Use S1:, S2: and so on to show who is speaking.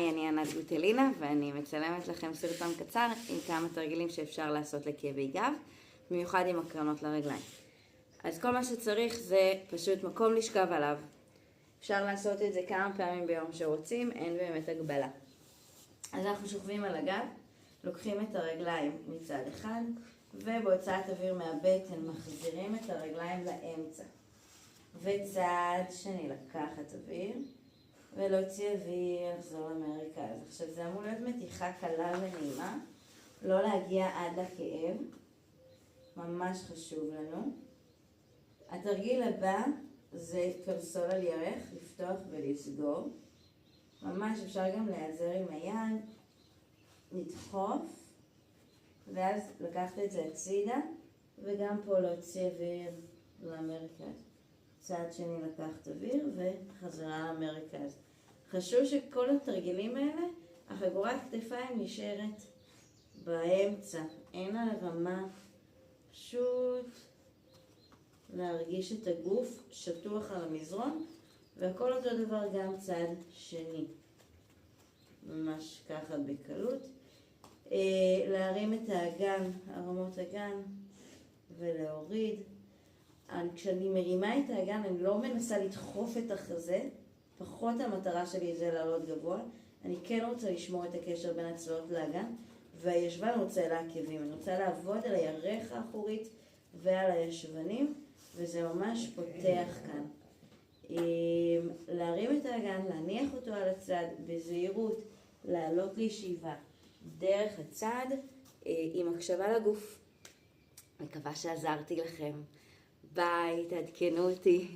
S1: היי, אני ענת גוטלינה ואני מצלמת לכם סרטון קצר עם כמה תרגילים שאפשר לעשות לכאבי גב, במיוחד עם הקרנות לרגליים. אז כל מה שצריך זה פשוט מקום לשכב עליו. אפשר לעשות את זה כמה פעמים ביום שרוצים, אין באמת הגבלה. אז אנחנו שוכבים על הגב, לוקחים את הרגליים מצד אחד, ובהוצאת אוויר מהבטן מחזירים את הרגליים לאמצע. וצד שני לקחת אוויר, ולהוציא אוויר, לחזור למרכז. עכשיו זה אמור להיות מתיחה קלה ונעימה, לא להגיע עד לכאב, ממש חשוב לנו. התרגיל הבא זה קרסול על ירך, לפתוח ולסגור. ממש אפשר גם להיעזר עם היד, לדחוף, ואז לקחת את זה הצידה, וגם פה להוציא אוויר למרכז. צד שני לקחת אוויר וחזרה למרכז. חשוב שכל התרגילים האלה, החגורת כתפיים נשארת באמצע, אין על הרמה, פשוט להרגיש את הגוף שטוח על המזרון, והכל אותו דבר גם צד שני. ממש ככה בקלות. להרים את האגן, הרמות אגן, ולהוריד. כשאני מרימה את האגן, אני לא מנסה לדחוף את החזה, פחות המטרה שלי זה לעלות גבוה. אני כן רוצה לשמור את הקשר בין הצלעות לאגן, והישבן רוצה לעקבים. אני רוצה לעבוד על הירך האחורית ועל הישבנים, וזה ממש פותח כאן. להרים את האגן, להניח אותו על הצד, בזהירות, לעלות לישיבה, דרך הצד, עם הקשבה לגוף. מקווה שעזרתי לכם. ביי, תעדכנו אותי.